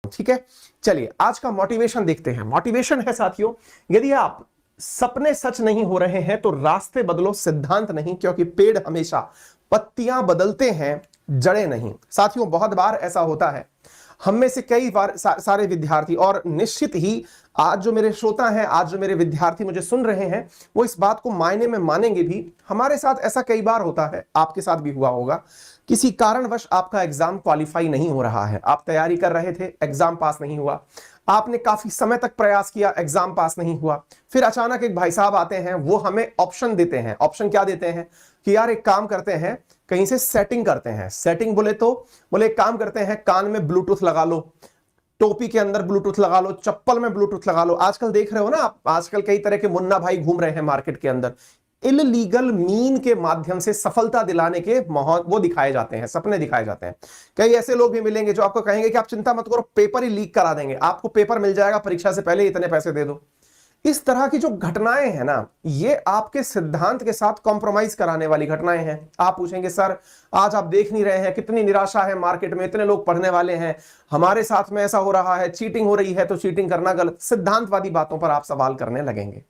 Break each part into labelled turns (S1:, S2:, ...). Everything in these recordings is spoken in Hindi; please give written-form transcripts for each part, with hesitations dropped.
S1: ठीक है, चलिए आज का मोटिवेशन देखते हैं। मोटिवेशन है साथियों, यदि आप सपने सच नहीं हो रहे हैं तो रास्ते बदलो, सिद्धांत नहीं, क्योंकि पेड़ हमेशा पत्तियां बदलते हैं, जड़ें नहीं। साथियों बहुत बार ऐसा होता है, हम में से कई बार सारे विद्यार्थी, और निश्चित ही आज जो मेरे श्रोता हैं, आज जो मेरे विद्यार्थी मुझे सुन रहे हैं, वो इस बात को मायने में मानेंगे भी। हमारे साथ ऐसा कई बार होता है, आपके साथ भी हुआ होगा, किसी कारणवश आपका एग्जाम क्वालिफाई नहीं हो रहा है, आप तैयारी कर रहे थे, एग्जाम पास नहीं हुआ, आपने काफी समय तक प्रयास किया, एग्जाम पास नहीं हुआ, फिर अचानक एक भाई साहब आते हैं, वो हमें ऑप्शन देते हैं। ऑप्शन क्या देते हैं कि यार एक काम करते हैं, कहीं से सेटिंग करते हैं। सेटिंग बोले तो बोले एक काम करते हैं, कान में ब्लूटूथ लगा लो, टोपी के अंदर ब्लूटूथ लगा लो, चप्पल में ब्लूटूथ लगा लो। आजकल देख रहे हो ना आप, आजकल कई तरह के मुन्ना भाई घूम रहे हैं मार्केट के अंदर, इलीगल मीन के माध्यम से सफलता दिलाने के वो दिखाए जाते हैं, सपने दिखाए जाते हैं। कई ऐसे लोग भी मिलेंगे जो आपको कहेंगे कि आप चिंता मत करो, पेपर ही लीक करा देंगे, आपको पेपर मिल जाएगा, परीक्षा से पहले इतने पैसे दे दो। इस तरह की जो घटनाएं हैं ना, ये आपके सिद्धांत के साथ कॉम्प्रोमाइज कराने वाली घटनाएं हैं। आप पूछेंगे सर आज आप देख नहीं रहे हैं कितनी निराशा है मार्केट में, इतने लोग पढ़ने वाले हैं, हमारे साथ में ऐसा हो रहा है, चीटिंग हो रही है, तो चीटिंग करना गलत। सिद्धांतवादी बातों पर आप सवाल करने लगेंगे।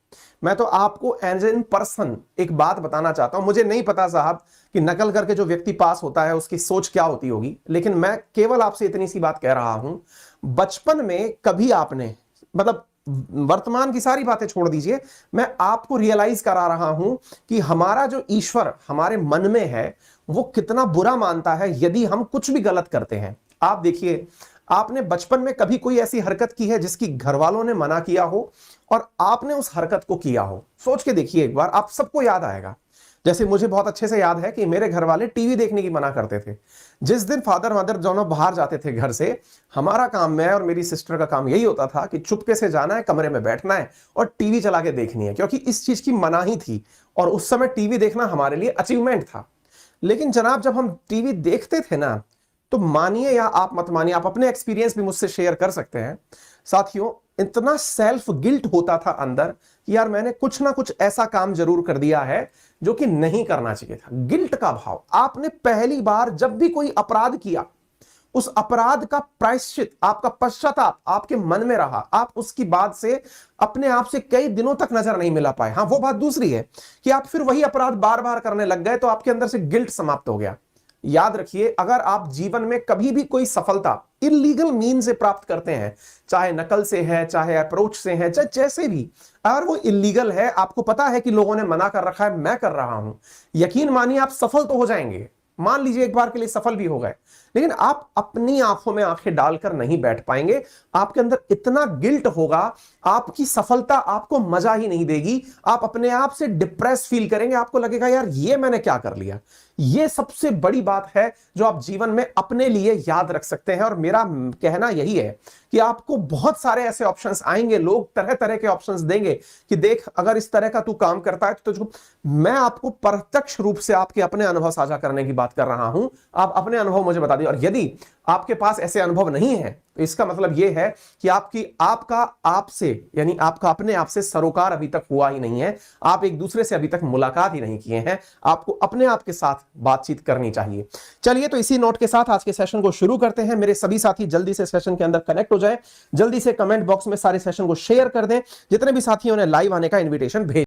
S1: मैं तो आपको एज एन पर्सन एक बात बताना चाहता हूं, मुझे नहीं पता साहब कि नकल करके जो व्यक्ति पास होता है उसकी सोच क्या होती होगी, लेकिन मैं केवल आपसे इतनी सी बात कह रहा हूं, बचपन में कभी आपने, मतलब वर्तमान की सारी बातें छोड़ दीजिए, मैं आपको रियलाइज करा रहा हूं कि हमारा जो ईश्वर हमारे मन में है वो कितना बुरा मानता है यदि हम कुछ भी गलत करते हैं। आप देखिए, आपने बचपन में कभी कोई ऐसी हरकत की है जिसकी घर वालों ने मना किया हो और आपने उस हरकत को किया हो? सोच के देखिए एक बार, आप सबको याद आएगा। जैसे मुझे बहुत अच्छे से याद है कि मेरे घर वाले टीवी देखने की मना करते थे। जिस दिन फादर मदर दोनों बाहर जाते थे घर से, हमारा काम, मैं और मेरी सिस्टर का काम यही होता था कि चुपके से जाना है, कमरे में बैठना है और टीवी चला के देखनी है, क्योंकि इस चीज की मनाही थी और उस समय टीवी देखना हमारे लिए अचीवमेंट था। लेकिन जनाब जब हम टीवी देखते थे ना, तो मानिए या आप मत मानिए, आप अपने एक्सपीरियंस भी मुझसे शेयर कर सकते हैं साथियों, इतना सेल्फ गिल्ट होता था अंदर कि यार मैंने कुछ ना कुछ ऐसा काम जरूर कर दिया है जो कि नहीं करना चाहिए था। गिल्ट का भाव, आपने पहली बार जब भी कोई अपराध किया, उस अपराध का प्रायश्चित, आपका पश्चाताप आपके मन में रहा, आप उसकी बाद से अपने आप से कई दिनों तक नजर नहीं मिला पाए। हाँ, वो बात दूसरी है कि आप फिर वही अपराध बार बार करने लग गए, तो आपके अंदर से गिल्ट समाप्त हो गया। याद रखिए, अगर आप जीवन में कभी भी कोई सफलता इलीगल मीन से प्राप्त करते हैं, चाहे नकल से है, चाहे अप्रोच से है, चाहे जैसे भी, अगर वो इलीगल है, आपको पता है कि लोगों ने मना कर रखा है, मैं कर रहा हूं, यकीन मानिए आप सफल तो हो जाएंगे। मान लीजिए एक बार के लिए सफल भी हो गए, लेकिन आप अपनी आंखों में आंखें डालकर नहीं बैठ पाएंगे। आपके अंदर इतना गिल्ट होगा, आपकी सफलता आपको मजा ही नहीं देगी, आप अपने आप से डिप्रेस फील करेंगे, आपको लगेगा यार ये मैंने क्या कर लिया। ये सबसे बड़ी बात है जो आप जीवन में अपने लिए याद रख सकते हैं। और मेरा कहना यही है कि आपको बहुत सारे ऐसे ऑप्शंस आएंगे, लोग तरह तरह के ऑप्शंस देंगे कि देख अगर इस तरह का तू काम करता है तो तुझको, मैं आपको प्रत्यक्ष रूप से आपके अपने अनुभव साझा करने की बात कर रहा हूं। आप अपने अनुभव मुझे बता दीजिए, और यदि आपके पास ऐसे अनुभव नहीं है तो इसका मतलब यह है कि आपका आपसे, यानी आपका अपने आप से सरोकार अभी तक हुआ ही नहीं है, आप एक दूसरे से अभी तक मुलाकात ही नहीं किए हैं। आपको अपने आप के साथ बातचीत करनी चाहिए। चलिए, तो इसी नोट के साथ आज के सेशन को शुरू करते हैं। मेरे सभी साथी जल्दी से सेशन के अंदर कनेक्ट हो जाएं, जल्दी से कमेंट बॉक्स में सारे सेशन को शेयर कर दें, जितने भी साथियों ने लाइव आने का इन्विटेशन भेज